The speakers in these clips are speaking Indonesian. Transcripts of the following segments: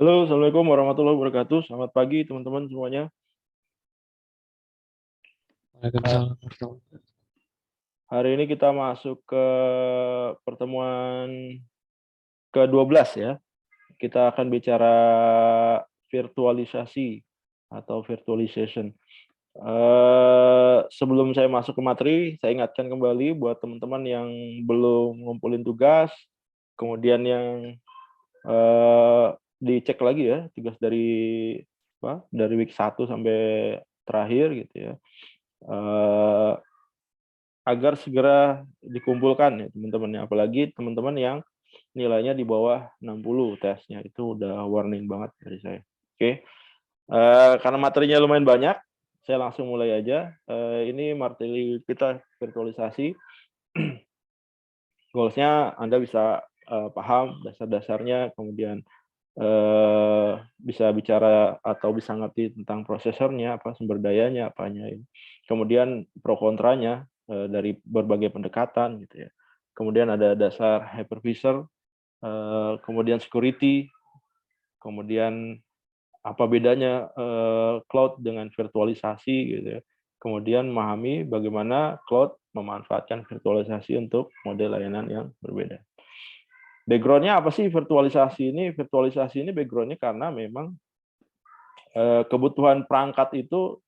Halo, Assalamualaikum warahmatullahi wabarakatuh. Selamat pagi teman-teman semuanya. Eh, Waalaikumsalam warahmatullahi wabarakatuh. Hari ini kita masuk ke pertemuan ke-12 ya. Kita akan bicara virtualisasi atau virtualization. Sebelum saya masuk ke materi, saya ingatkan kembali buat teman-teman yang belum ngumpulin tugas, kemudian yang dicek lagi ya tugas dari week 1 sampai terakhir gitu ya. Eh, Agar segera dikumpulkan ya teman-teman, apalagi teman-teman yang nilainya di bawah 60 tesnya, itu udah warning banget dari saya. Oke, karena materinya lumayan banyak, saya langsung mulai aja. Ini materi kita virtualisasi. Goals-nya Anda bisa paham dasar-dasarnya, kemudian bisa bicara atau bisa ngerti tentang prosesornya, apa sumber dayanya, apanya ini. Kemudian pro kontranya dari berbagai pendekatan gitu ya. Kemudian ada dasar hypervisor, kemudian security, kemudian apa bedanya cloud dengan virtualisasi gitu ya. Kemudian memahami bagaimana cloud memanfaatkan virtualisasi untuk model layanan yang berbeda. Background-nya apa sih virtualisasi ini? Virtualisasi ini background-nya karena memang kebutuhan perangkat itu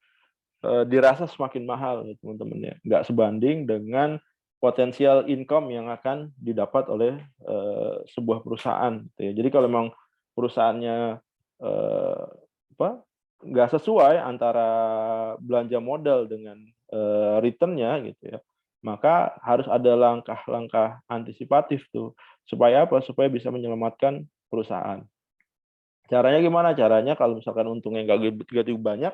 dirasa semakin mahal ya teman-teman ya, nggak sebanding dengan potensial income yang akan didapat oleh sebuah perusahaan gitu ya. Jadi kalau memang perusahaannya eh, apa nggak sesuai antara belanja modal dengan return-nya gitu ya, maka harus ada langkah-langkah antisipatif tuh supaya apa? Supaya bisa menyelamatkan perusahaan. Caranya gimana? Caranya kalau misalkan untungnya nggak gitu banyak,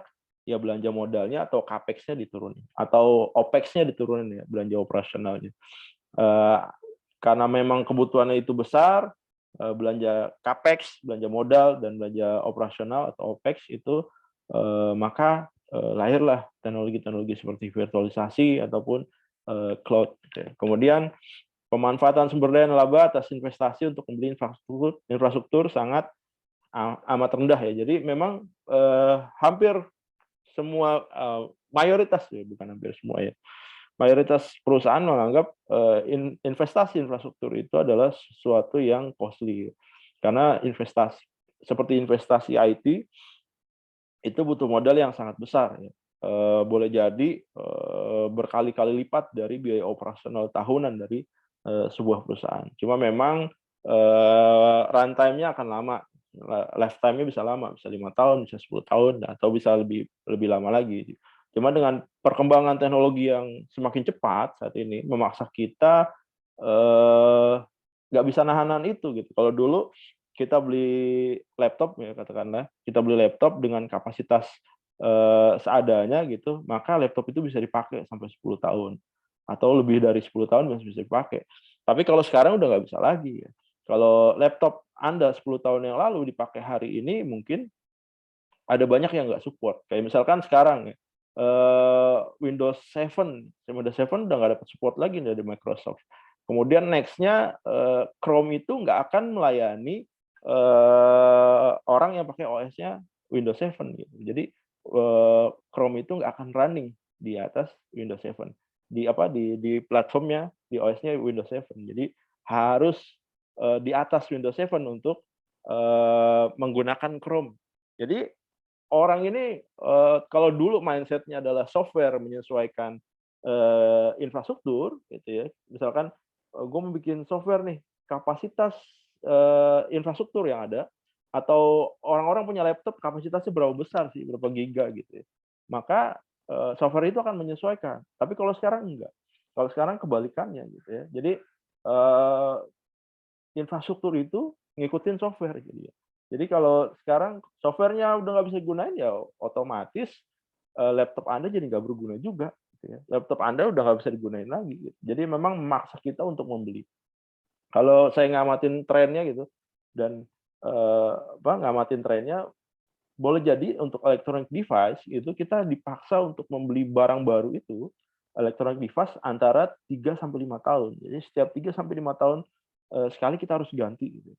ya belanja modalnya atau capex-nya diturunin, atau opex-nya diturunin ya, belanja operasionalnya. Eh, karena memang kebutuhannya itu besar, belanja capex, belanja modal, dan belanja operasional atau opex itu, maka lahirlah teknologi-teknologi seperti virtualisasi ataupun cloud. Kemudian pemanfaatan sumber daya laba atas investasi untuk membeli infrastruktur sangat amat rendah ya. Jadi memang hampir semua mayoritas ya, bukan hampir semua ya. Mayoritas perusahaan menganggap investasi infrastruktur itu adalah sesuatu yang costly. Karena investasi seperti investasi IT itu butuh modal yang sangat besar ya. Boleh jadi berkali-kali lipat dari biaya operasional tahunan dari sebuah perusahaan. Cuma memang runtime-nya akan lama, lifetime-nya bisa lama, bisa 5 tahun, bisa 10 tahun, atau bisa lebih lebih lama lagi. Cuma dengan perkembangan teknologi yang semakin cepat saat ini memaksa kita eh, nggak bisa nahan itu gitu. Kalau dulu kita beli laptop ya katakanlah, kita beli laptop dengan kapasitas seadanya gitu, maka laptop itu bisa dipakai sampai 10 tahun atau lebih dari 10 tahun masih bisa dipakai. Tapi kalau sekarang udah nggak bisa lagi ya. Kalau laptop Anda 10 tahun yang lalu dipakai hari ini, mungkin ada banyak yang nggak support. Kayak misalkan sekarang ya, Windows 7, Windows 7 udah nggak dapat support lagi dari Microsoft. Kemudian next-nya Chrome itu nggak akan melayani orang yang pakai OS-nya Windows 7 gitu. Jadi Chrome itu nggak akan running di atas Windows 7 di platformnya di OS-nya Windows 7. Jadi harus di atas Windows 7 untuk menggunakan Chrome. Jadi orang ini kalau dulu mindset-nya adalah software menyesuaikan infrastruktur gitu ya. Misalkan gue mau bikin software nih, kapasitas infrastruktur yang ada, atau orang-orang punya laptop kapasitasnya berapa besar sih, berapa giga gitu ya. Maka software itu akan menyesuaikan. Tapi kalau sekarang enggak. Kalau sekarang kebalikannya gitu ya. Jadi infrastruktur itu ngikutin software jadi ya. Jadi kalau sekarang softwarenya udah nggak bisa digunain ya otomatis laptop Anda jadi nggak berguna juga. Gitu ya. Laptop Anda udah nggak bisa digunain lagi. Gitu. Jadi memang memaksa kita untuk membeli. Kalau saya ngamatin trennya gitu dan ngamatin trennya, boleh jadi untuk electronic device itu kita dipaksa untuk membeli barang baru itu electronic device antara 3 sampai 5 tahun. Jadi setiap 3 sampai 5 tahun sekali kita harus ganti gitu.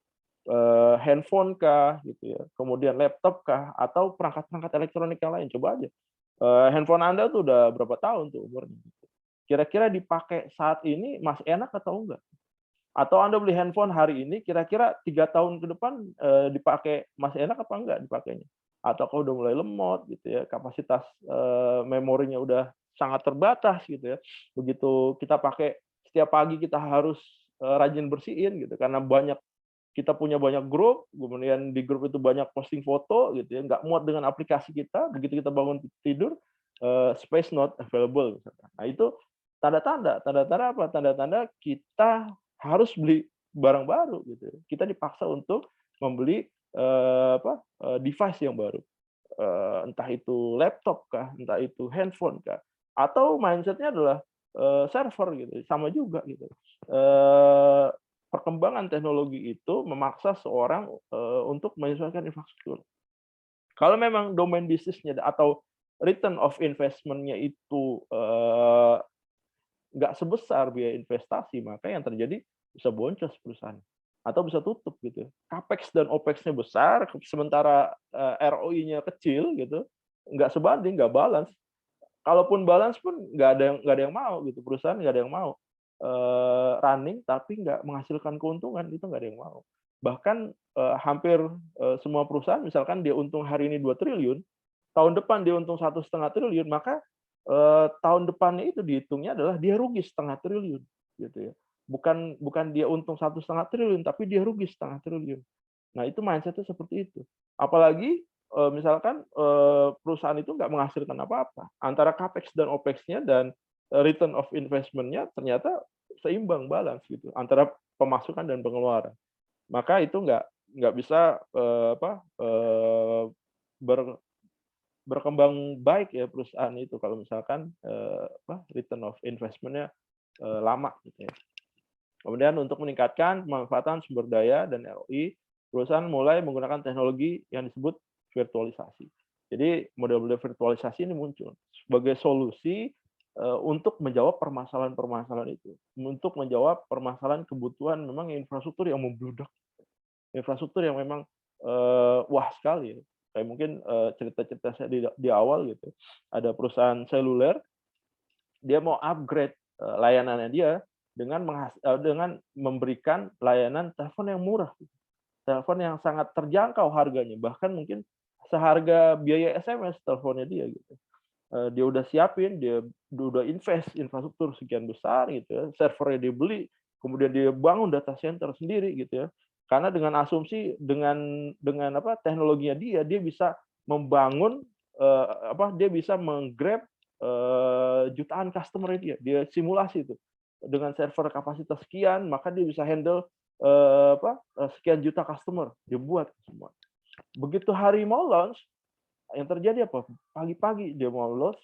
handphone kah, gitu ya, kemudian laptop kah, atau perangkat-perangkat elektronik yang lain. Coba aja, handphone Anda tuh udah berapa tahun tuh umurnya, gitu. Kira-kira dipakai saat ini masih enak atau enggak? Atau Anda beli handphone hari ini, kira-kira 3 tahun ke depan, dipakai masih enak apa enggak dipakainya? Ataukah udah mulai lemot gitu ya, kapasitas, memorinya udah sangat terbatas gitu ya. Begitu kita pakai setiap pagi kita harus, rajin bersihin gitu, karena kita punya banyak grup, kemudian di grup itu banyak posting foto gitu ya, nggak muat dengan aplikasi kita, begitu kita bangun tidur, space not available misalkan. Nah itu tanda-tanda apa? Tanda-tanda kita harus beli barang baru gitu ya. Kita dipaksa untuk membeli, device yang baru, entah itu laptop kah, entah itu handphone kah, atau mindset-nya adalah, server gitu, sama juga gitu. Eee, Perkembangan teknologi itu memaksa seorang, untuk menyesuaikan infrastruktur. Kalau memang domain bisnisnya atau return of investment-nya itu, nggak sebesar biaya investasi, maka yang terjadi bisa boncos perusahaan atau bisa tutup gitu. Capex dan Opex-nya besar, sementara, ROI-nya kecil gitu, nggak sebanding, nggak balance. Kalaupun balance pun nggak ada yang mau gitu, perusahaan nggak ada yang mau, running tapi nggak menghasilkan keuntungan, itu nggak ada yang mau. Bahkan, hampir, semua perusahaan misalkan dia untung hari ini 2 triliun, tahun depan dia untung 1,5 triliun, maka, tahun depannya itu dihitungnya adalah dia rugi 0,5 triliun, gitu ya. Bukan bukan dia untung 1,5 triliun, tapi dia rugi 0,5 triliun. Nah, itu mindset-nya seperti itu. Apalagi, misalkan, perusahaan itu nggak menghasilkan apa-apa, antara Capex dan Opex-nya dan, return of investment-nya ternyata seimbang, balance gitu, antara pemasukan dan pengeluaran. Maka itu nggak bisa, ber berkembang baik ya perusahaan itu kalau misalkan, return of investment-nya, lama gitu ya. Kemudian untuk meningkatkan pemanfaatan sumber daya dan ROI, perusahaan mulai menggunakan teknologi yang disebut virtualisasi. Jadi model-model virtualisasi ini muncul sebagai solusi, untuk menjawab permasalahan-permasalahan itu, untuk menjawab permasalahan kebutuhan memang infrastruktur yang membludak, infrastruktur yang memang, wah sekali ya. Kayak mungkin, cerita-cerita saya di awal gitu, ada perusahaan seluler, dia mau upgrade, layanannya dia dengan memberikan layanan telepon yang murah, telepon yang sangat terjangkau harganya, bahkan mungkin seharga biaya SMS teleponnya dia gitu. Dia udah siapin, dia udah invest infrastruktur sekian besar gitu ya, servernya dia beli, kemudian dia bangun data center sendiri gitu ya. Karena dengan asumsi dengan apa, teknologinya dia bisa membangun, dia bisa meng-grab, jutaan customer dia. Dia simulasi itu. Dengan server kapasitas sekian, maka dia bisa handle, sekian juta customer, dia buat semua. Begitu hari mau launch, yang terjadi apa? Pagi-pagi dia mau launch,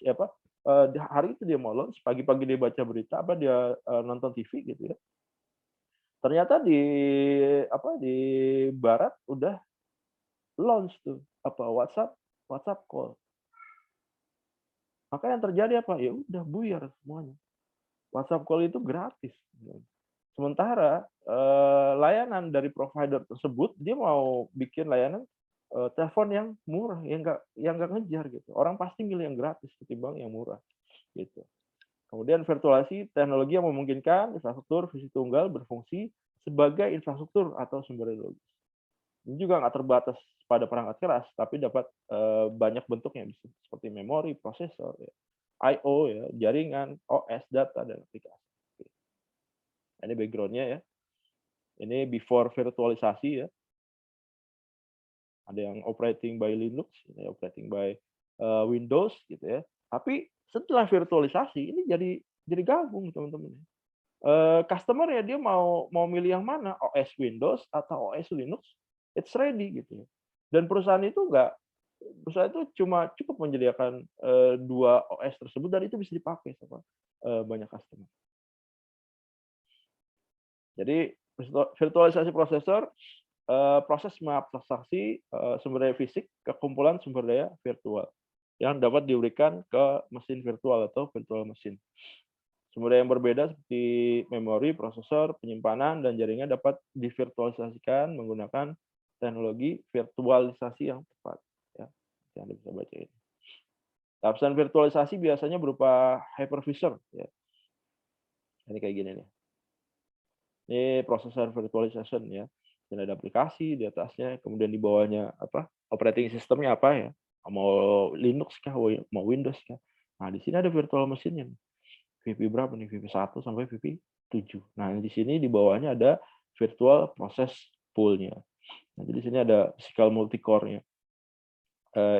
hari itu dia mau launch, pagi-pagi dia baca berita, dia, nonton TV gitu ya. Ternyata di barat udah launch tuh, WhatsApp WhatsApp call. Maka yang terjadi apa? Ya udah buyar semuanya. WhatsApp call itu gratis. Sementara, layanan dari provider tersebut, dia mau bikin layanan, telepon yang murah, yang nggak ngejar gitu. Orang pasti milih yang gratis ketimbang yang murah, gitu. Kemudian virtualisasi teknologi yang memungkinkan infrastruktur visi tunggal berfungsi sebagai infrastruktur atau sumber daya logis. Ini juga nggak terbatas pada perangkat keras, tapi dapat, banyak bentuknya, bisa seperti memori, prosesor, ya, I/O ya, jaringan, OS, data, dan aplikasi. Ini background-nya ya. Ini before virtualisasi ya. Ada yang operating by Linux, ada operating by, Windows gitu ya. Tapi setelah virtualisasi ini jadi gabung teman-teman. Customer ya dia mau mau milih yang mana, OS Windows atau OS Linux, it's ready gitu ya. Dan perusahaan itu cuma cukup menyediakan, 2 OS tersebut dan itu bisa dipakai sama, banyak customer. Jadi virtualisasi prosesor, proses mengabstraksi, sumber daya fisik ke kumpulan sumber daya virtual yang dapat diberikan ke mesin virtual atau virtual machine. Sumber daya yang berbeda seperti memori, prosesor, penyimpanan, dan jaringan dapat divirtualisasikan menggunakan teknologi virtualisasi yang tepat. Ya, yang Anda bisa baca ini. Lapisan virtualisasi biasanya berupa hypervisor. Ya. Ini kayak gini nih. Ini prosesor virtualization ya. Dan ada aplikasi di atasnya, kemudian di bawahnya apa? Operating systemnya apa ya? Mau Linux kah, mau Windows kah? Nah, di sini ada virtual machine-nya. VP berapa nih? VP 1 sampai VP 7. Nah, di sini di bawahnya ada virtual process pool-nya. Nah, jadi di sini ada physical multicore-nya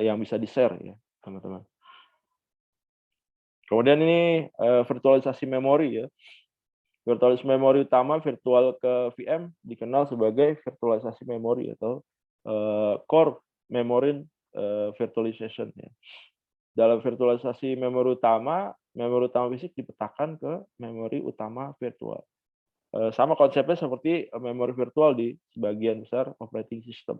yang bisa di-share ya, teman-teman. Kemudian ini virtualisasi memori ya. Virtualisasi memori utama virtual ke VM dikenal sebagai virtualisasi memori atau core memory virtualization ya. Dalam virtualisasi memori utama fisik dipetakan ke memori utama virtual. Sama konsepnya seperti memori virtual di sebagian besar operating system.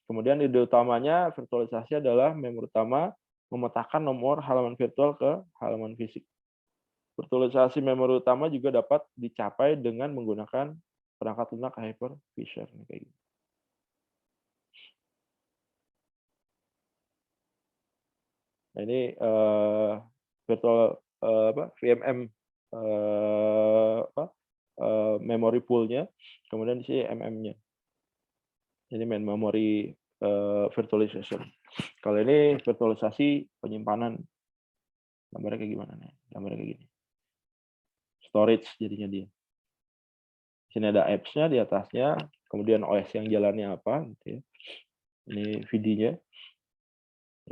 Kemudian ide utamanya virtualisasi adalah memori utama memetakan nomor halaman virtual ke halaman fisik. Virtualisasi memori utama juga dapat dicapai dengan menggunakan perangkat lunak hypervisor kayak gitu. Nah, ini virtual VMM memory pool-nya, kemudian di sini MM-nya. Ini main memory virtualization. Kalau ini virtualisasi penyimpanan, gambarnya kayak gimana nih? Gambarnya kayak gini. Storage jadinya dia. Di sini ada apps-nya di atasnya, kemudian OS yang jalannya apa, gitu ya. Ini VD-nya,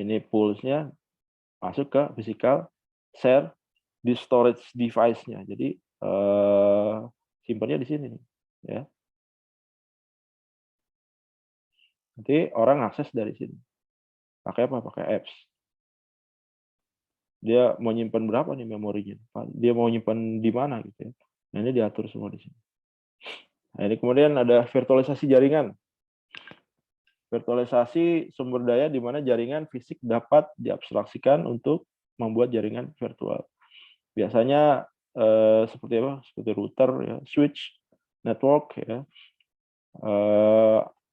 ini pools-nya masuk ke physical share di storage device-nya. Jadi simpannya di sini, ya. Nanti orang akses dari sini. Pakai apa? Pakai apps. Dia mau nyimpan berapa nih memorinya? Dia mau nyimpan di mana gitu ya. Nah, ini diatur semua di sini. Nah, ini kemudian ada virtualisasi jaringan. Virtualisasi sumber daya di mana jaringan fisik dapat diabstraksikan untuk membuat jaringan virtual. Biasanya seperti apa? Seperti router, ya, switch, network, ya,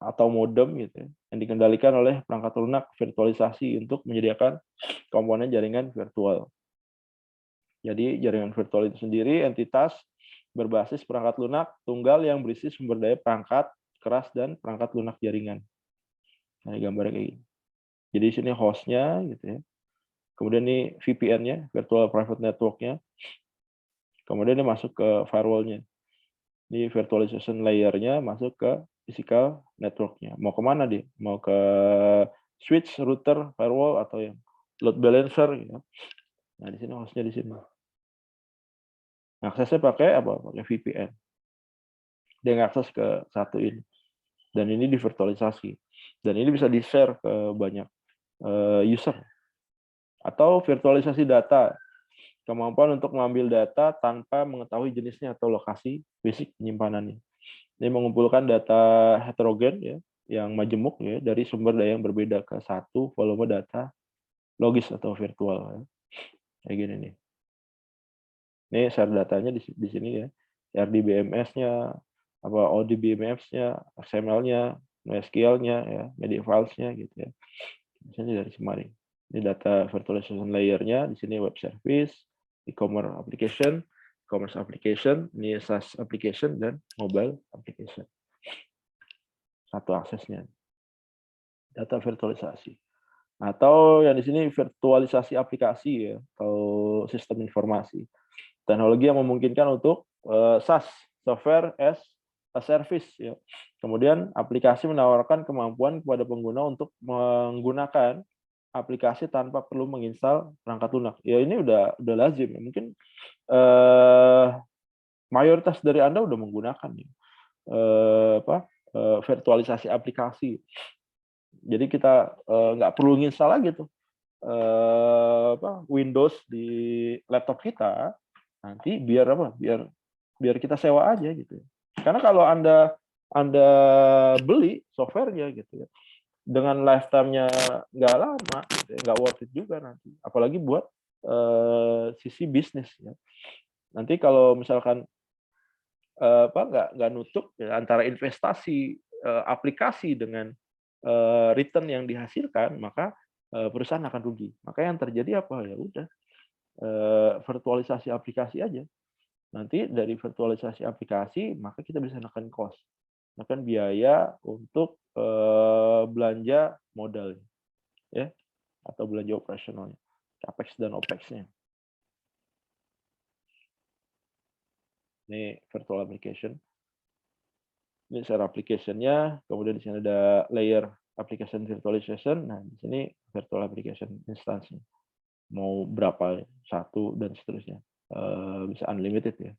atau modem gitu ya, yang dikendalikan oleh perangkat lunak virtualisasi untuk menyediakan komponen jaringan virtual. Jadi jaringan virtual itu sendiri entitas berbasis perangkat lunak tunggal yang berisi sumber daya perangkat keras dan perangkat lunak jaringan. Nah, ini gambarnya kayak gini. Jadi di sini host-nya gitu ya. Kemudian ini VPN-nya, virtual private network-nya. Kemudian ini masuk ke firewall-nya. Ini virtualization layer-nya masuk ke physical network-nya. Mau kemana dia? Mau ke switch, router, firewall, atau yang load balancer. Gitu. Nah, di sini host-nya di sini. Aksesnya pakai apa? Pakai VPN. Dia ngakses ke satu ini. Dan ini divirtualisasi. Dan ini bisa di-share ke banyak user. Atau virtualisasi data. Kemampuan untuk mengambil data tanpa mengetahui jenisnya atau lokasi fisik penyimpanannya. Ini mengumpulkan data heterogen ya, yang majemuk ya, dari sumber daya yang berbeda ke satu volume data logis atau virtual. Ya. Kayak gini nih. Ini share datanya di sini ya. RDBMS-nya, apa ODBMS-nya, XML-nya, NoSQL-nya, ya, media files-nya gitu ya. Misalnya dari Semari. Ini data virtualization layer-nya, di sini web service, e-commerce application, ini SaaS application dan mobile application. Satu aksesnya. Data virtualisasi. Atau yang di sini virtualisasi aplikasi ya, atau sistem informasi. Teknologi yang memungkinkan untuk SaaS, software as a service ya. Kemudian aplikasi menawarkan kemampuan kepada pengguna untuk menggunakan aplikasi tanpa perlu menginstal perangkat lunak. Ya ini udah lazim ya. Mungkin mayoritas dari Anda udah menggunakan ya. Virtualisasi aplikasi. Jadi kita nggak perlu nginstal lagi tuh Windows di laptop kita. Nanti biar apa? Biar kita sewa aja gitu. Karena kalau Anda beli softwarenya gitu ya, dengan lifetime-nya nggak lama, gitu ya, nggak worth it juga nanti. Apalagi buat sisi bisnis ya. Nanti kalau misalkan nggak nutup ya, antara investasi aplikasi dengan return yang dihasilkan, maka perusahaan akan rugi. Maka yang terjadi apa? Ya udah, virtualisasi aplikasi aja. Nanti dari virtualisasi aplikasi, maka kita bisa menekan cost, menekan biaya untuk belanja modal, ya, atau belanja operasionalnya, capex dan opex-nya. Ini virtual application. Ini share application-nya, kemudian di sini ada layer application virtualization. Nah, di sini virtual application instance-nya. Mau berapa, satu dan seterusnya. Bisa unlimited ya.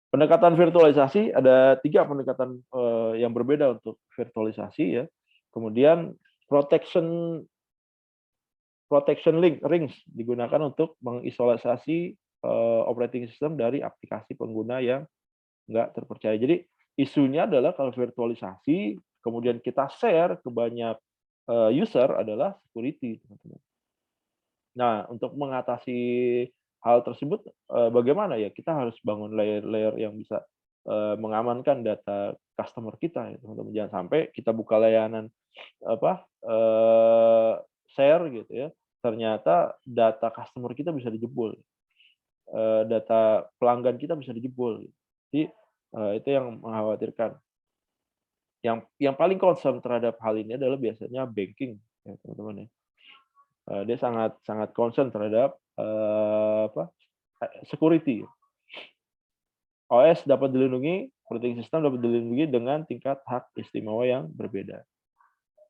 Pendekatan virtualisasi, ada 3 pendekatan yang berbeda untuk virtualisasi ya. Kemudian protection rings digunakan untuk mengisolasi operating system dari aplikasi pengguna yang nggak terpercaya. Jadi isunya adalah kalau virtualisasi, kemudian kita share ke banyak user adalah security, teman-teman. Nah, untuk mengatasi hal tersebut, bagaimana ya? Kita harus bangun layer-layer yang bisa mengamankan data customer kita, ya, teman-teman. Jangan sampai kita buka layanan apa share gitu ya, ternyata data customer kita bisa dijebol, data pelanggan kita bisa dijebol. Jadi itu yang mengkhawatirkan. Yang paling concern terhadap hal ini adalah biasanya banking, ya teman-teman ya. Dia sangat sangat concern terhadap security. OS dapat dilindungi, operating system dapat dilindungi dengan tingkat hak istimewa yang berbeda.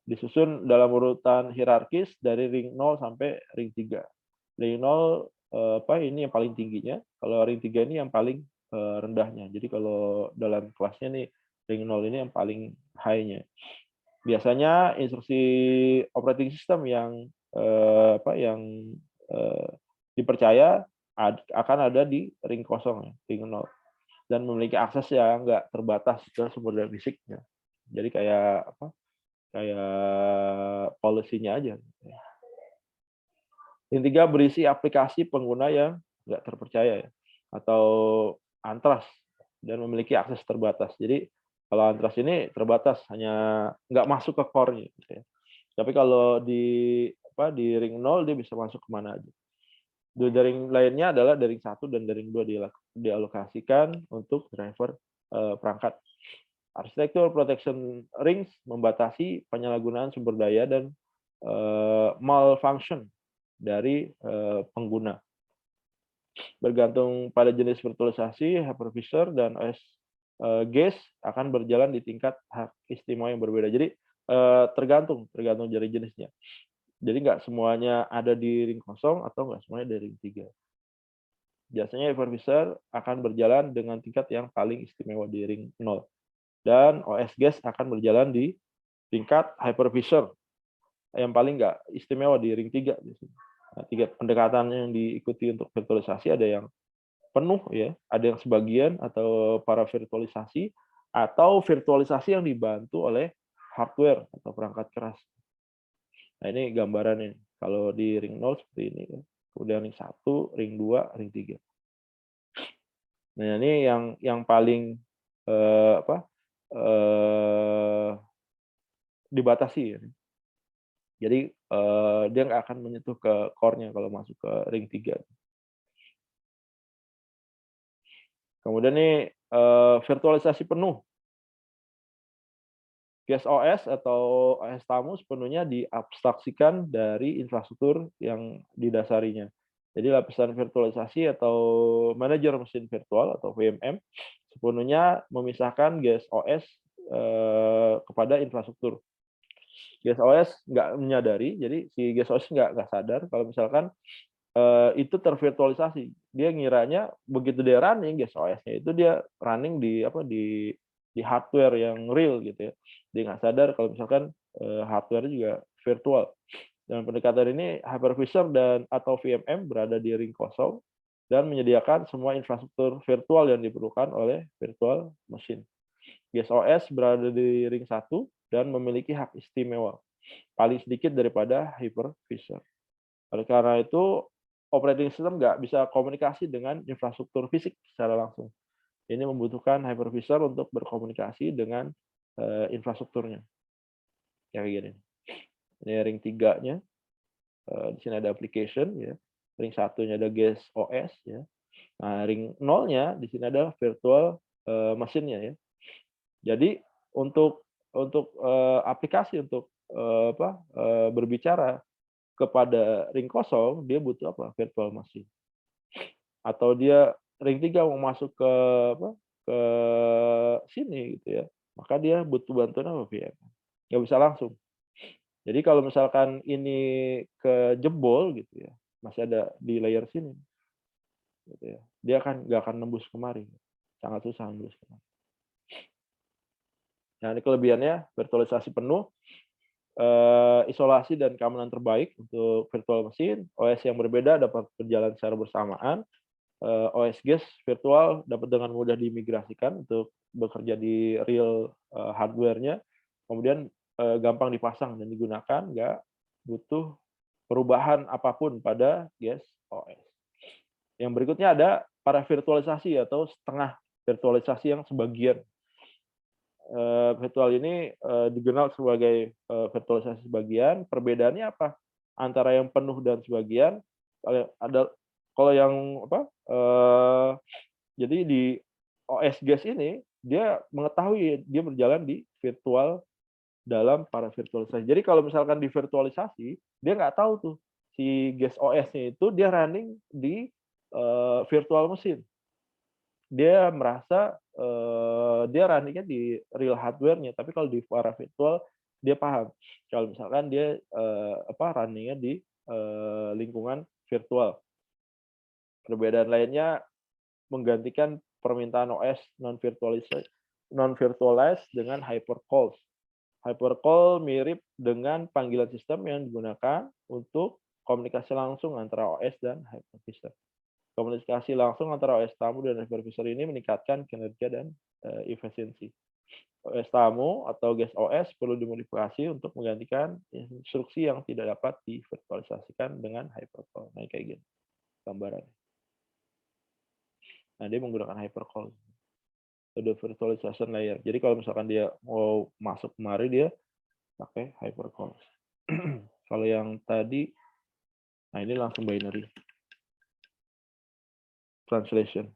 Disusun dalam urutan hierarkis dari ring 0 sampai ring 3. Ring 0 ini yang paling tingginya, kalau ring 3 ini yang paling rendahnya. Jadi kalau dalam kelasnya nih ring 0 ini yang paling high-nya. Biasanya instruksi operating system yang dipercaya akan ada di ring kosong, ring 0, dan memiliki akses yang nggak terbatas ke sumber daya fisiknya. Jadi kayak policy-nya aja. Ring 3 berisi aplikasi pengguna yang nggak terpercaya ya, atau antras dan memiliki akses terbatas. Jadi kalau antras ini terbatas, hanya nggak masuk ke core-nya gitu ya. Tapi kalau di ring 0 dia bisa masuk kemana aja. Dari ring lainnya adalah dari ring 1 dan dari ring 2 dialokasikan untuk driver perangkat. Arsitektur protection rings membatasi penyalahgunaan sumber daya dan malfunction dari pengguna. Bergantung pada jenis virtualisasi, hypervisor dan OS guest akan berjalan di tingkat hak istimewa yang berbeda. Jadi tergantung dari jenisnya. Jadi nggak semuanya ada di ring kosong atau nggak semuanya di ring 3. Biasanya hypervisor akan berjalan dengan tingkat yang paling istimewa di ring 0. Dan OS guest akan berjalan di tingkat hypervisor yang paling nggak istimewa di ring 3. Nah, 3 pendekatan yang diikuti untuk virtualisasi ada yang penuh ya, ada yang sebagian atau para virtualisasi, atau virtualisasi yang dibantu oleh hardware atau perangkat keras. Nah, ini gambarannya. Kalau di ring 0 seperti ini. Kemudian ring 1, ring 2, ring 3. Nah, ini yang paling dibatasi ya. Jadi dia nggak akan menyentuh ke core-nya kalau masuk ke ring 3. Kemudian nih virtualisasi penuh. Guest OS atau OS tamu sepenuhnya diabstraksikan dari infrastruktur yang didasarinya. Jadi lapisan virtualisasi atau manajer mesin virtual atau VMM sepenuhnya memisahkan guest OS kepada infrastruktur. Guest OS nggak menyadari, jadi si guest OS nggak sadar kalau misalkan itu tervirtualisasi. Dia ngiranya begitu dia running guest OS-nya itu dia running di hardware yang real gitu ya. Dia nggak sadar kalau misalkan hardware juga virtual. Dengan pendekatan ini, hypervisor atau VMM berada di ring kosong dan menyediakan semua infrastruktur virtual yang diperlukan oleh virtual machine. Guest OS berada di ring 1 dan memiliki hak istimewa paling sedikit daripada hypervisor. Oleh karena itu, operating system nggak bisa komunikasi dengan infrastruktur fisik secara langsung. Ini membutuhkan hypervisor untuk berkomunikasi dengan infrastrukturnya. Kayak gini. Ini ring 3-nya. Di sini ada application ya. Ring 1-nya ada guest OS ya. Nah, ring 0-nya di sini ada virtual mesinnya ya. Jadi untuk aplikasi untuk berbicara kepada ring kosong, dia butuh apa? Virtual machine. Atau dia ring 3 mau masuk ke ke sini gitu ya, maka dia butuh bantuan apa? VM. Nggak bisa langsung. Jadi kalau misalkan ini kejebol gitu ya, masih ada di layer sini, gitu ya, dia nggak akan nembus kemari, sangat susah nembus kemari. Nah, ini kelebihannya virtualisasi penuh, isolasi dan keamanan terbaik untuk virtual machine, OS yang berbeda dapat berjalan secara bersamaan, OS guest virtual dapat dengan mudah dimigrasikan untuk bekerja di real hardware-nya, kemudian gampang dipasang dan digunakan, nggak butuh perubahan apapun pada guest OS. Yang berikutnya ada para virtualisasi atau setengah virtualisasi yang sebagian. Virtual ini dikenal sebagai virtualisasi sebagian. Perbedaannya apa? Antara yang penuh dan sebagian. Kalau yang jadi di OS guest ini dia mengetahui dia berjalan di virtual dalam para virtualisasi. Jadi kalau misalkan di virtualisasi dia nggak tahu tuh si guest OS-nya itu dia running di virtual machine. Dia merasa dia runningnya di real hardware-nya, tapi kalau di para virtual dia paham kalau misalkan dia runningnya di lingkungan virtual. Perbedaan lainnya menggantikan permintaan OS non-virtualized dengan hypercalls. Hypercall mirip dengan panggilan sistem yang digunakan untuk komunikasi langsung antara OS dan hypervisor. Komunikasi langsung antara OS tamu dan hypervisor ini meningkatkan kinerja dan efisiensi. OS tamu atau guest OS perlu dimodifikasi untuk menggantikan instruksi yang tidak dapat divirtualisasikan dengan hypercall. Nah, kayak gini gambaran. Nah, dia menggunakan hypercall. Ada virtualization layer. Jadi kalau misalkan dia mau masuk kemari, dia pakai hypercall. Kalau yang tadi, nah ini langsung binary translation,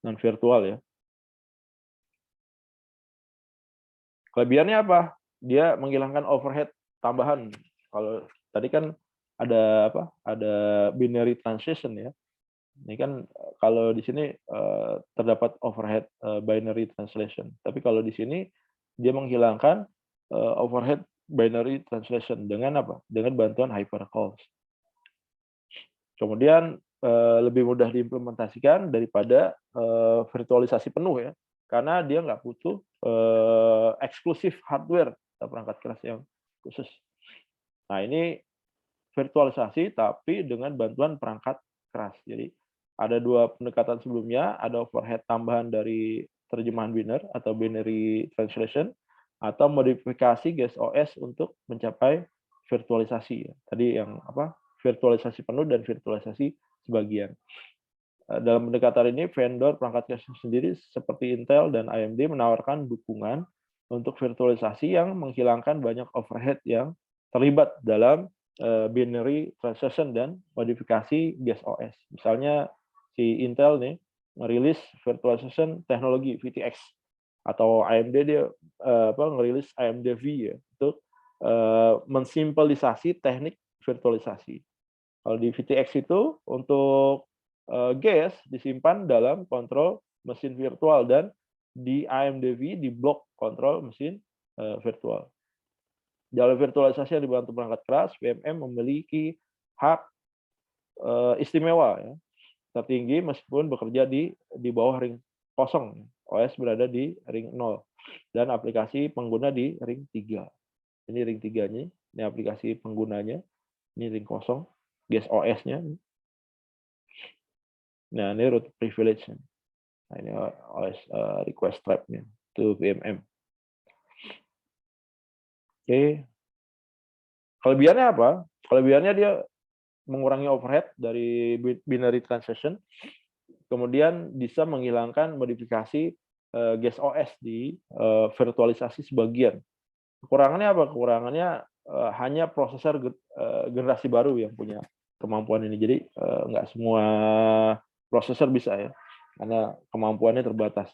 non virtual ya. Kelebihannya apa? Dia menghilangkan overhead tambahan. Kalau tadi kan ada Ada binary translation ya. Ini kan kalau di sini terdapat overhead binary translation. Tapi kalau di sini dia menghilangkan overhead binary translation dengan apa? Dengan bantuan hypercalls. Kemudian lebih mudah diimplementasikan daripada virtualisasi penuh ya, karena dia nggak butuh eksklusif hardware atau perangkat keras yang khusus. Nah, ini virtualisasi tapi dengan bantuan perangkat keras. Jadi ada dua pendekatan sebelumnya, ada overhead tambahan dari terjemahan binary atau binary translation atau modifikasi guest OS untuk mencapai virtualisasi. Tadi yang virtualisasi penuh dan virtualisasi sebagian. Dalam pendekatan ini, vendor perangkat keras sendiri seperti Intel dan AMD menawarkan dukungan untuk virtualisasi yang menghilangkan banyak overhead yang terlibat dalam binary translation dan modifikasi guest OS. Misalnya si Intel nih merilis virtualization teknologi VTX atau AMD dia merilis AMD V ya untuk mensimplifikasi teknik virtualisasi. Kalau di VTX itu untuk guest disimpan dalam kontrol mesin virtual dan di AMD V di blok kontrol mesin virtual. Dalam virtualisasi yang dibantu perangkat keras, VMM memiliki hak istimewa ya, tertinggi meskipun bekerja di bawah ring kosong. OS berada di ring 0 dan aplikasi pengguna di ring 3. Ini ring 3-nya, ini aplikasi penggunanya, ini ring kosong, guest OS-nya. Nah, ini root privilege. Nah, ini OS request type-nya to VMM. Oke. Kelebihannya apa? Kelebihannya dia mengurangi overhead dari binary transaction, kemudian bisa menghilangkan modifikasi guest OS di virtualisasi sebagian. Kekurangannya apa? Kekurangannya hanya prosesor generasi baru yang punya kemampuan ini. Jadi nggak semua prosesor bisa ya, karena kemampuannya terbatas.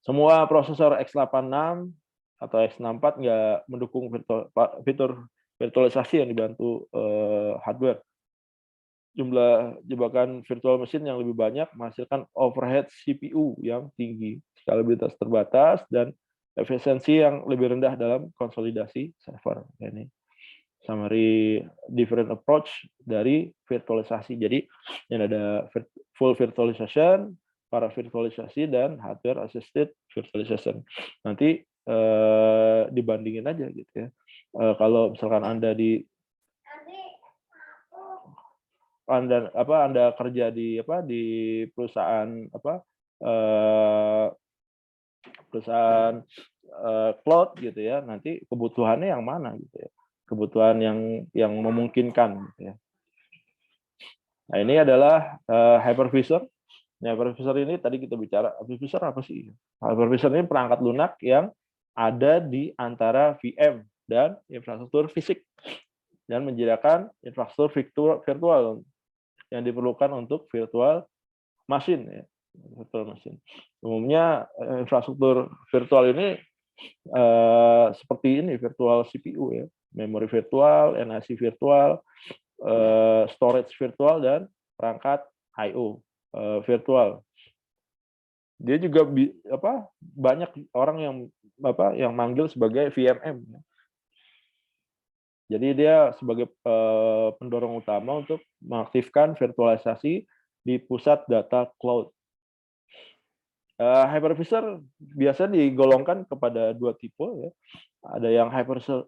Semua prosesor x86 atau x64 nggak mendukung fitur virtualisasi yang dibantu hardware. Jumlah jebakan virtual machine yang lebih banyak menghasilkan overhead CPU yang tinggi, skalabilitas terbatas, dan efisiensi yang lebih rendah dalam konsolidasi server. Ini summary different approach dari virtualisasi. Jadi ini ada full virtualization, para virtualisasi, dan hardware assisted virtualization. Nanti dibandingin aja gitu ya. Kalau misalkan Anda kerja di perusahaan perusahaan cloud gitu ya, nanti kebutuhannya yang mana gitu ya, kebutuhan yang memungkinkan gitu ya. Nah, ini adalah hypervisor. Nah, hypervisor ini tadi kita bicara, hypervisor apa sih? Hypervisor ini perangkat lunak yang ada di antara VM dan infrastruktur fisik dan menyediakan infrastruktur virtual yang diperlukan untuk virtual machine ya. Virtual machine. Umumnya infrastruktur virtual ini seperti ini, virtual CPU ya, memori virtual, NIC virtual, storage virtual, dan perangkat I/O virtual. Dia juga banyak orang yang manggil sebagai VMM. Jadi dia sebagai pendorong utama untuk mengaktifkan virtualisasi di pusat data cloud. Hypervisor biasa digolongkan kepada dua tipe ya. Ada yang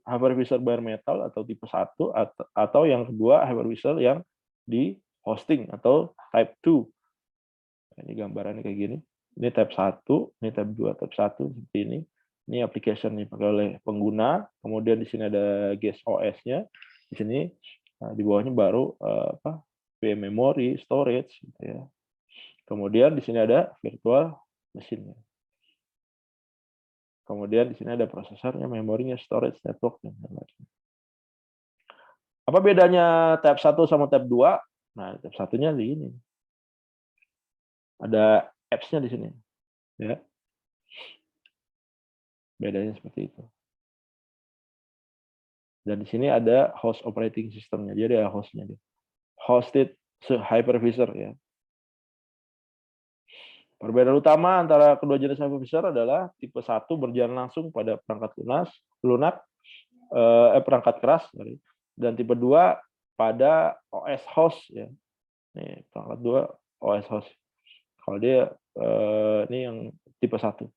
hypervisor bare metal atau tipe 1, atau yang kedua hypervisor yang di hosting atau type 2. Ini gambarannya kayak gini. Ini type 1, ini type 2, type 1 seperti ini. Ini application yang dipakai oleh pengguna. Kemudian di sini ada guest OS-nya. Di sini di bawahnya baru VM memory, storage gitu ya. Kemudian di sini ada virtual machine-nya. Kemudian di sini ada prosesornya, memorinya, storage, network, dan lain-lain. Apa bedanya tab 1 sama tab 2? Nah, tab 1-nya di ini. Ada apps-nya di sini. Ya. Bedanya seperti itu. Dan di sini ada host operating system-nya. Jadi ada host-nya. Hosted hypervisor ya. Perbedaan utama antara kedua jenis hypervisor adalah tipe 1 berjalan langsung pada perangkat perangkat keras, dan tipe 2 pada OS host ya. Nih, perangkat 2 OS host. Kalau dia ini yang tipe 1.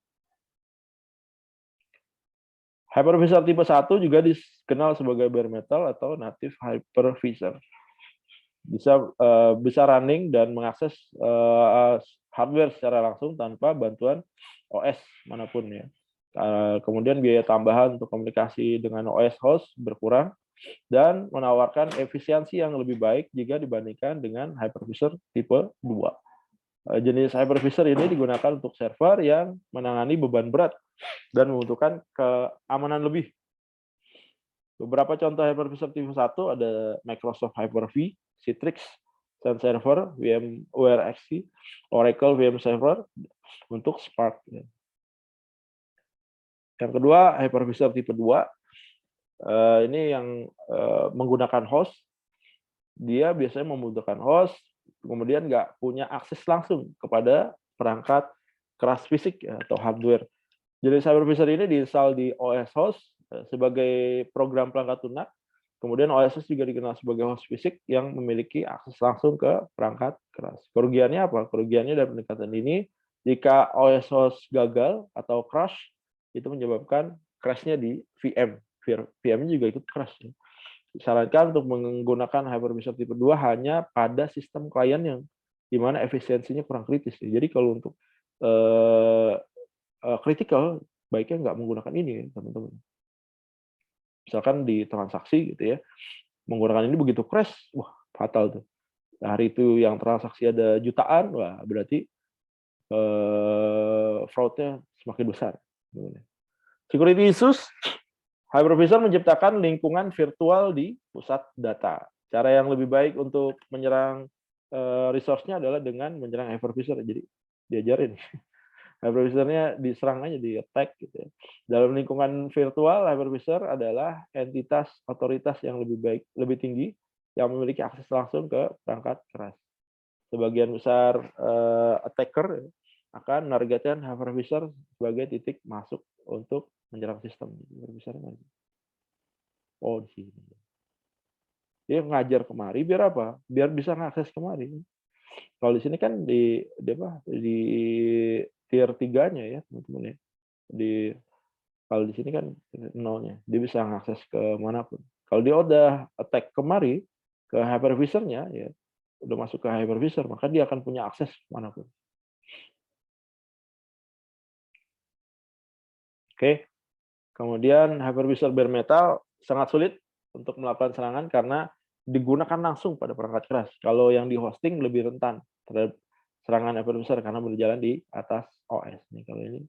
Hypervisor tipe 1 juga dikenal sebagai bare metal atau native hypervisor. Bisa running dan mengakses hardware secara langsung tanpa bantuan OS manapun ya. Kemudian biaya tambahan untuk komunikasi dengan OS host berkurang dan menawarkan efisiensi yang lebih baik jika dibandingkan dengan hypervisor tipe 2. Jenis hypervisor ini digunakan untuk server yang menangani beban berat dan membutuhkan keamanan lebih. Beberapa contoh hypervisor tipe 1 ada Microsoft Hyper-V, Citrix, Sun Server, VMware XC, Oracle VM Server untuk Spark. Yang kedua, hypervisor tipe 2. Ini yang menggunakan host. Dia biasanya membutuhkan host, kemudian nggak punya akses langsung kepada perangkat keras fisik atau hardware. Jadi hypervisor ini diinstal di OS host sebagai program perangkat lunak. Kemudian OS host juga dikenal sebagai host fisik yang memiliki akses langsung ke perangkat keras. Kerugiannya apa? Kerugiannya dari pendekatan ini, jika OS host gagal atau crash, itu menyebabkan crash-nya di VM. VM-nya juga ikut crash. Disarankan untuk menggunakan hypervisor tipe 2 hanya pada sistem klien yang dimana efisiensinya kurang kritis. Jadi kalau untuk kritikal, baiknya nggak menggunakan ini, teman-teman. Misalkan di transaksi gitu ya, menggunakan ini begitu crash, wah fatal tuh. Hari itu yang transaksi ada jutaan, wah berarti fraud-nya semakin besar. Security issues, hypervisor menciptakan lingkungan virtual di pusat data. Cara yang lebih baik untuk menyerang resource-nya adalah dengan menyerang hypervisor. Jadi diajarin. Hypervisornya diserang aja, di attack gitu ya. Dalam lingkungan virtual, hypervisor adalah entitas otoritas yang lebih baik, lebih tinggi yang memiliki akses langsung ke perangkat keras. Sebagian besar attacker akan menargetkan hypervisor sebagai titik masuk untuk menyerang sistem. Hypervisornya oh di sini. Dia ngajar kemari biar apa? Biar bisa ngakses kemari. Kalau di sini kan di tier 3-nya ya, teman-teman ya. Kalau di sini kan nolnya, dia bisa mengakses ke manapun. Kalau dia udah attack kemari ke hypervisornya ya, udah masuk ke hypervisor, maka dia akan punya akses manapun. Oke. Kemudian hypervisor bare metal sangat sulit untuk melakukan serangan karena digunakan langsung pada perangkat keras. Kalau yang di hosting lebih rentan terhadap serangan hypervisor karena berjalan di atas OS. Nih kalau ini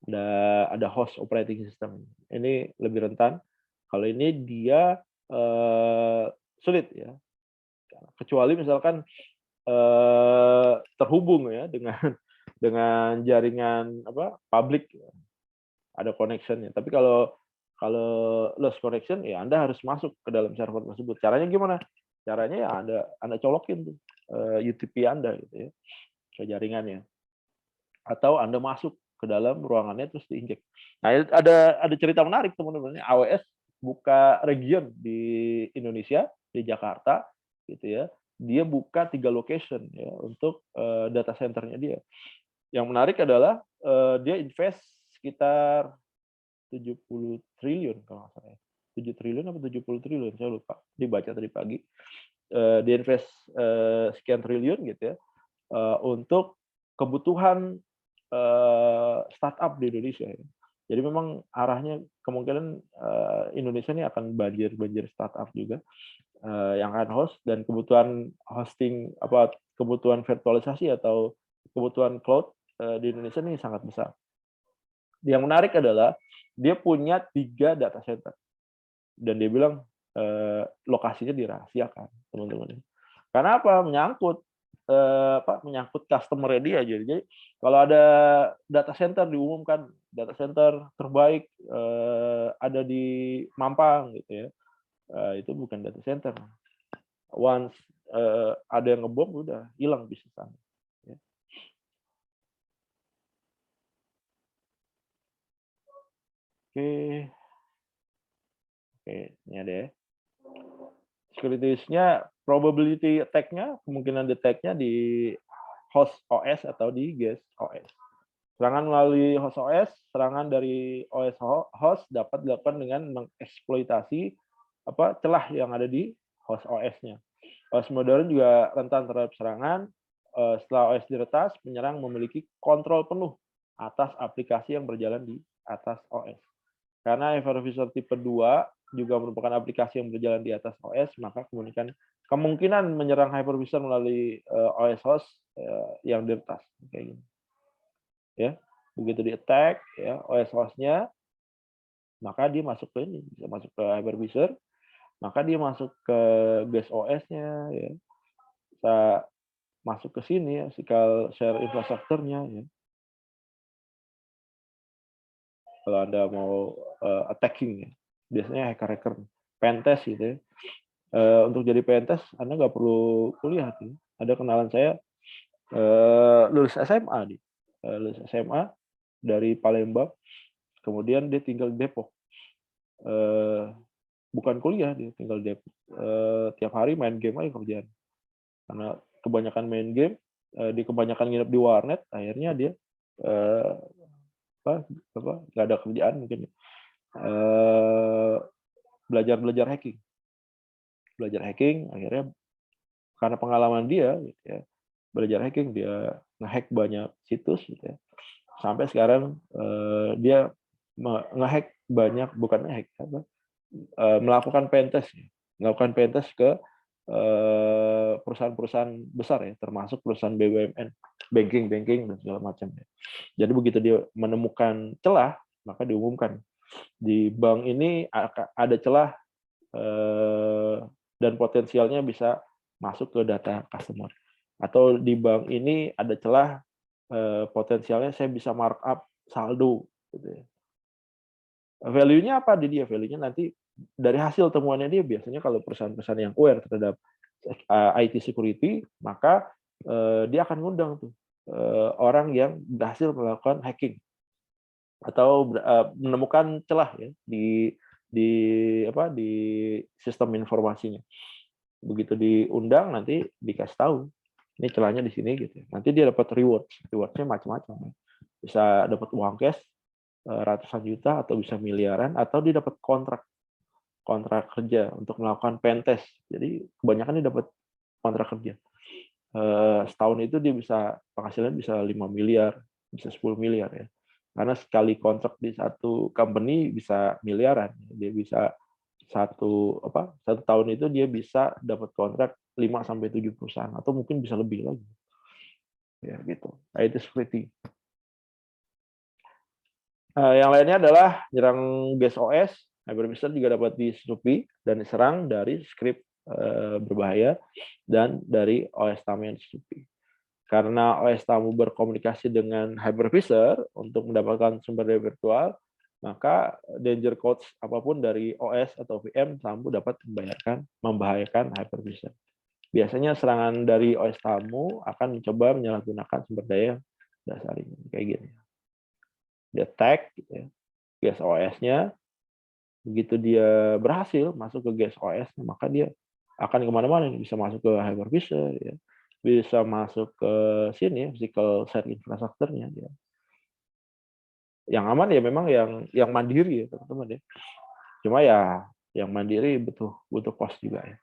ada host operating system. Ini lebih rentan. Kalau ini dia sulit ya. Kecuali misalkan terhubung ya dengan jaringan publik, ada connectionnya. Tapi kalau lost connection ya Anda harus masuk ke dalam server tersebut. Caranya gimana? Caranya ya Anda colokin tuh UTP Anda gitu ya ke jaringannya. Atau Anda masuk ke dalam ruangannya terus diinjek. Nah, ada cerita menarik teman-teman. AWS buka region di Indonesia, di Jakarta gitu ya. Dia buka 3 location ya untuk data centernya dia. Yang menarik adalah dia invest sekitar 70 triliun kalau nggak salah. 7 triliun atau 70 triliun, saya lupa. Dibaca tadi pagi. Dia invest sekian triliun gitu ya untuk kebutuhan startup di Indonesia. Ya. Jadi memang arahnya kemungkinan Indonesia ini akan banjir startup juga yang akan host, dan kebutuhan hosting kebutuhan virtualisasi atau kebutuhan cloud di Indonesia ini sangat besar. Yang menarik adalah dia punya 3 data center dan dia bilang lokasinya dirahasiakan, teman-teman. Karena apa? Menyangkut customer dia aja. Jadi kalau ada data center diumumkan, data center terbaik ada di Mampang gitu ya, itu bukan data center. Once ada yang ngebom udah hilang bisnis Anda. Ya. Oke, ini ada ya. Security-nya, probability attack-nya, kemungkinan attack-nya di host OS atau di guest OS. Serangan melalui host OS, serangan dari OS host dapat dilakukan dengan mengeksploitasi celah yang ada di host OS-nya. OS modern juga rentan terhadap serangan. Setelah OS diretas, penyerang memiliki kontrol penuh atas aplikasi yang berjalan di atas OS. Karena hypervisor tipe 2 juga merupakan aplikasi yang berjalan di atas OS, maka kemungkinan menyerang hypervisor melalui OS host yang diretas kayak gini. Ya, begitu di attack ya OS host-nya, maka dia masuk ke ini, bisa masuk ke hypervisor, maka dia masuk ke base OS-nya ya. Bisa masuk ke sini ya, share infrastrukturnya ya. Kalau Anda mau attacking ya. Biasanya hacker-hacker pentest gitu ya. Untuk jadi pentest Anda nggak perlu kuliah tuh. Ada kenalan saya lulus SMA lulus SMA dari Palembang, kemudian dia tinggal di Depok. Bukan kuliah, dia tinggal di Depok. Tiap hari main game aja kerjaan. Karena kebanyakan main game, kebanyakan nginep di warnet, akhirnya dia nggak ada kerjaan mungkin. Belajar hacking, akhirnya karena pengalaman dia gitu ya, belajar hacking, dia ngehack banyak situs gitu ya. Sampai sekarang dia ngehack banyak, bukan ngehack melakukan pentest melakukan pentest ke perusahaan-perusahaan besar ya, termasuk perusahaan BUMN, banking dan segala macam ya. Jadi begitu dia menemukan celah, maka diumumkan di bank ini ada celah dan potensialnya bisa masuk ke data customer. Atau di bank ini ada celah potensialnya saya bisa markup saldo gitu ya. Value-nya apa di dia? Value-nya nanti dari hasil temuannya dia, biasanya kalau perusahaan-perusahaan yang aware terhadap IT security, maka dia akan ngundang tuh orang yang berhasil melakukan hacking atau menemukan celah ya di sistem informasinya. Begitu diundang nanti dikasih tahu ini celahnya di sini gitu. Nanti dia dapat reward-nya macam-macam. Bisa dapat uang cash ratusan juta atau bisa miliaran, atau dia dapat kontrak kerja untuk melakukan pentest. Jadi kebanyakan dia dapat kontrak kerja. Setahun itu dia bisa penghasilan bisa 5 miliar, bisa 10 miliar ya. Karena sekali kontrak di satu company bisa miliaran. Dia bisa satu tahun itu dia bisa dapat kontrak 5 sampai 7 perusahaan atau mungkin bisa lebih lagi. Ya gitu. IT security. Yang lainnya adalah nyerang guest OS. Hypervisor juga dapat disusupi dan diserang dari script berbahaya dan dari OS tamu yang disusupi. Karena OS tamu berkomunikasi dengan hypervisor untuk mendapatkan sumber daya virtual, maka danger codes apapun dari OS atau VM tamu dapat membahayakan hypervisor. Biasanya serangan dari OS tamu akan mencoba menyalahgunakan sumber daya dasar ini kayak gini. Dia tag gitu ya, guest OS-nya, begitu dia berhasil masuk ke guest OS-nya, maka dia akan kemana-mana, bisa masuk ke hypervisor, ya, bisa masuk ke sini, physical site infrastructure-nya. Ya. Yang aman ya memang yang mandiri ya teman-teman ya. Cuma ya yang mandiri butuh cost juga ya.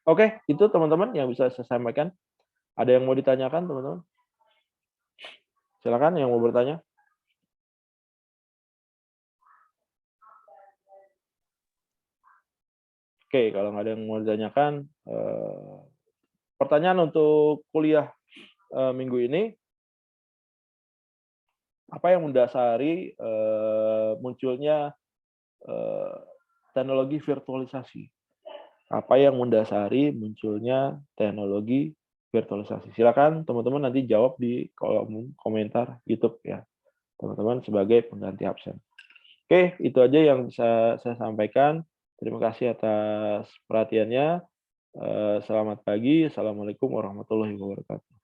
Oke, itu teman-teman yang bisa saya sampaikan. Ada yang mau ditanyakan teman-teman? Silakan yang mau bertanya. Oke, kalau nggak ada yang mau ditanyakan, pertanyaan untuk kuliah minggu ini, apa yang mendasari munculnya teknologi virtualisasi? Apa yang mendasari munculnya teknologi virtualisasi? Silakan teman-teman nanti jawab di kolom komentar YouTube ya, teman-teman sebagai pengganti absen. Oke, itu aja yang bisa saya sampaikan. Terima kasih atas perhatiannya. Selamat pagi. Assalamualaikum warahmatullahi wabarakatuh.